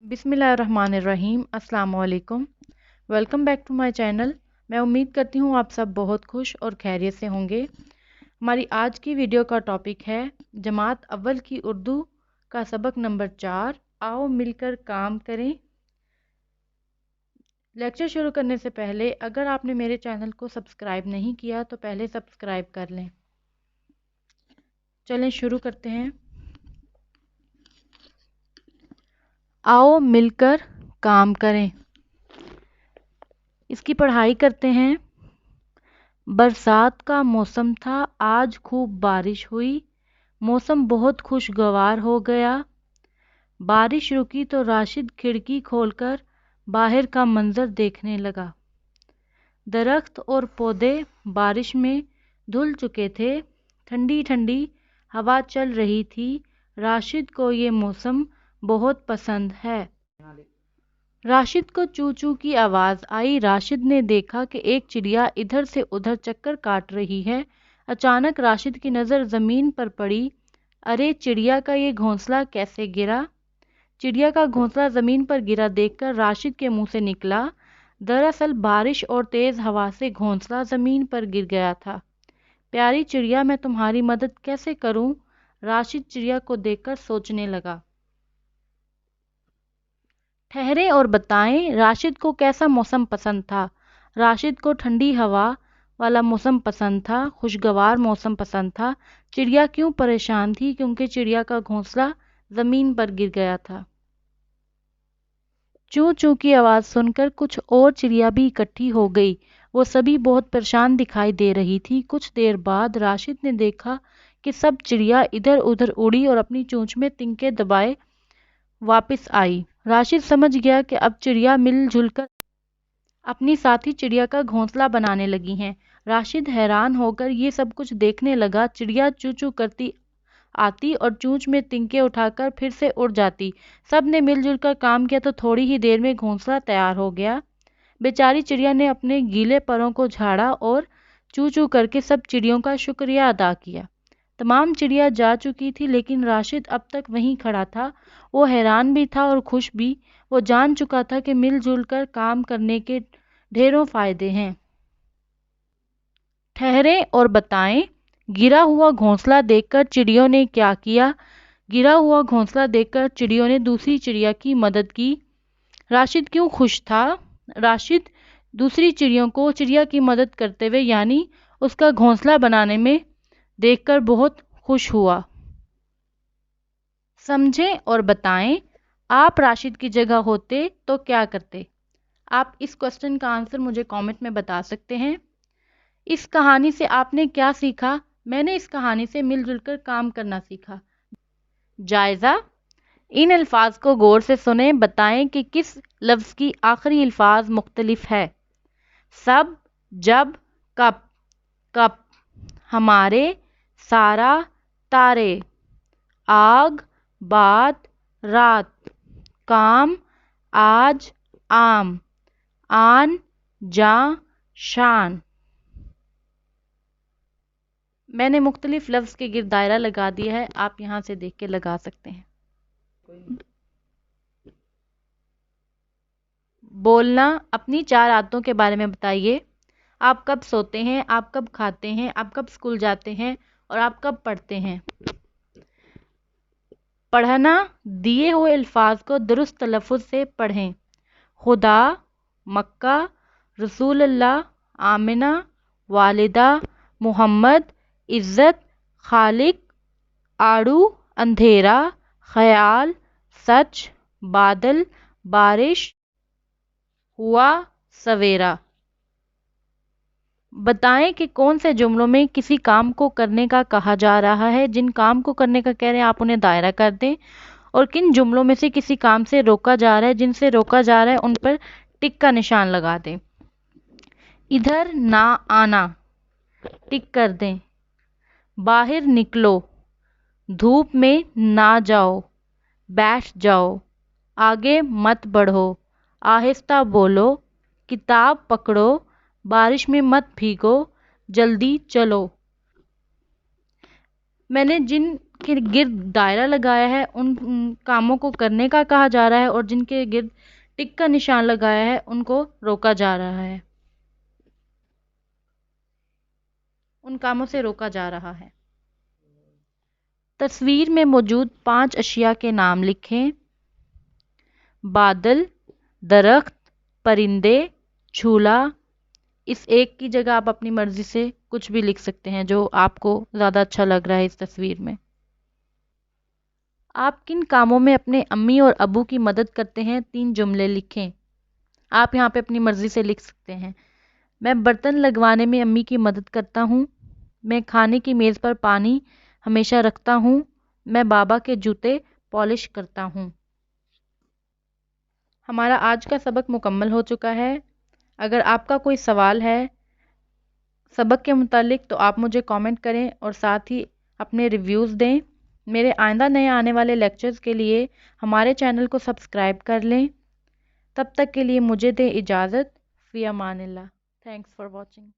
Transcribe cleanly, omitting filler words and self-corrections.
बिस्मिल्लाहिर्रहमानिर्रहीम। अस्सलाम वालेकुम। Welcome back to my channel. मैं उम्मीद करती हूँ आप सब बहुत खुश और खैरियत से होंगे। हमारी आज की वीडियो का टॉपिक है जमात अव्वल की उर्दू का सबक नंबर 4। आओ मिलकर काम करें। लेक्चर शुरू करने से पहले अगर आपने मेरे चैनल को सब्सक्राइब नहीं किया तो पहले सब्सक्राइब कर लें। चलें शुरू करते हैं। आओ मिलकर काम करें, इसकी पढ़ाई करते हैं। बरसात का मौसम था, आज खूब बारिश हुई, मौसम बहुत खुशगवार हो गया। बारिश रुकी तो राशिद खिड़की खोलकर बाहर का मंजर देखने लगा। दरख्त और पौधे बारिश में धुल चुके थे, ठंडी ठंडी हवा चल रही थी। राशिद को ये मौसम बहुत पसंद है। राशिद को चू चू की आवाज़ आई। राशिद ने देखा कि एक चिड़िया इधर से उधर चक्कर काट रही है। अचानक राशिद की नज़र ज़मीन पर पड़ी। अरे, चिड़िया का ये घोंसला कैसे गिरा? चिड़िया का घोंसला ज़मीन पर गिरा देखकर राशिद के मुंह से निकला, दरअसल बारिश और तेज़ हवा से घोंसला ज़मीन पर गिर गया था। प्यारी चिड़िया, मैं तुम्हारी मदद कैसे करूं? राशिद चिड़िया को देखकर सोचने लगा। ठहरे और बताएं, राशिद को कैसा मौसम पसंद था? राशिद को ठंडी हवा वाला मौसम पसंद था, खुशगवार मौसम पसंद था। चिड़िया क्यों परेशान थी? क्योंकि चिड़िया का घोंसला ज़मीन पर गिर गया था। चूं चूं की आवाज़ सुनकर कुछ और चिड़िया भी इकट्ठी हो गई। वो सभी बहुत परेशान दिखाई दे रही थी। कुछ देर बाद राशिद ने देखा कि सब चिड़िया इधर उधर उड़ी और अपनी चोंच में तिनके दबाए वापस आई। राशिद समझ गया कि अब चिड़िया मिलजुल कर अपनी साथी चिड़िया का घोंसला बनाने लगी हैं। राशिद हैरान होकर ये सब कुछ देखने लगा। चिड़िया चू चू करती आती और चोंच में तिनके उठाकर फिर से उड़ जाती। सब ने मिलजुल कर काम किया तो थोड़ी ही देर में घोंसला तैयार हो गया। बेचारी चिड़िया ने अपने गीले परों को झाड़ा और चू चू करके सब चिड़ियों का शुक्रिया अदा किया। तमाम चिड़िया जा चुकी थी, लेकिन राशिद अब तक वहीं खड़ा था। वो हैरान भी था और खुश भी। वो जान चुका था कि मिलजुल कर काम करने के ढेरों फायदे हैं। ठहरें और बताएं, गिरा हुआ घोंसला देखकर चिड़ियों ने क्या किया? गिरा हुआ घोंसला देखकर चिड़ियों ने दूसरी चिड़िया की मदद की। राशिद क्यों खुश था? राशिद दूसरी चिड़ियों को चिड़िया की मदद करते हुए यानी उसका घोंसला बनाने में देखकर बहुत खुश हुआ। समझें और बताएं, आप राशिद की जगह होते तो क्या करते? आप इस क्वेश्चन का आंसर मुझे कमेंट में बता सकते हैं। इस कहानी से आपने क्या सीखा? मैंने इस कहानी से मिलजुल कर काम करना सीखा। जायज़ा, इन अल्फाज को गौर से सुने, बताएं कि किस लफ्ज़ की आखिरी अल्फाज मुख्तलिफ है। सब, जब, कब। कब, हमारे, सारा, तारे। आग, बात, रात। काम, आज, आम। आन, जा, शान। मैंने मुख्तलिफ लफ्ज़ के गिर्द दायरा लगा दिया है, आप यहाँ से देख के लगा सकते हैं। बोलना, अपनी 4 आदतों के बारे में बताइए। आप कब सोते हैं? आप कब खाते हैं? आप कब स्कूल जाते हैं? और आप कब पढ़ते हैं? पढ़ना, दिए हुए अल्फाज को दुरुस्त तलफ़ुज़ से पढ़ें। खुदा, मक्का, रसूलुल्लाह, आमिना, वालिदा, मोहम्मद, इज़्ज़त, खालिक, आड़ू, अंधेरा, ख्याल, सच, बादल, बारिश, हुआ, सवेरा। बताएं कि कौन से जुमलों में किसी काम को करने का कहा जा रहा है। जिन काम को करने का कह रहे हैं आप उन्हें दायरा कर दें, और किन जुमलों में से किसी काम से रोका जा रहा है, जिनसे रोका जा रहा है उन पर टिक का निशान लगा दें। इधर ना आना, टिक कर दें। बाहर निकलो, धूप में ना जाओ, बैठ जाओ। आगे मत बढ़ो, आहिस्ता बोलो। किताब पकड़ो, बारिश में मत भीगो, जल्दी चलो। मैंने जिन के गिर्द दायरा लगाया है उन कामों को करने का कहा जा रहा है, और जिनके गिर्द टिक का निशान लगाया है उनको रोका जा रहा है, उन कामों से रोका जा रहा है। तस्वीर में मौजूद 5 अशिया के नाम लिखें। बादल, दरख्त, परिंदे, झूला। इस एक की जगह आप अपनी मर्जी से कुछ भी लिख सकते हैं जो आपको ज़्यादा अच्छा लग रहा है इस तस्वीर में। आप किन कामों में अपने अम्मी और अबू की मदद करते हैं? 3 जुमले लिखें। आप यहाँ पे अपनी मर्जी से लिख सकते हैं। मैं बर्तन लगवाने में अम्मी की मदद करता हूँ। मैं खाने की मेज़ पर पानी हमेशा रखता हूँ। मैं बाबा के जूते पॉलिश करता हूँ। हमारा आज का सबक मुकम्मल हो चुका है। अगर आपका कोई सवाल है सबक के मुतालिक तो आप मुझे कमेंट करें और साथ ही अपने रिव्यूज़ दें। मेरे आइंदा नए आने वाले लेक्चर्स के लिए हमारे चैनल को सब्सक्राइब कर लें। तब तक के लिए मुझे दें इजाज़त। फ़ी अमानिल्लाह। Thanks for watching.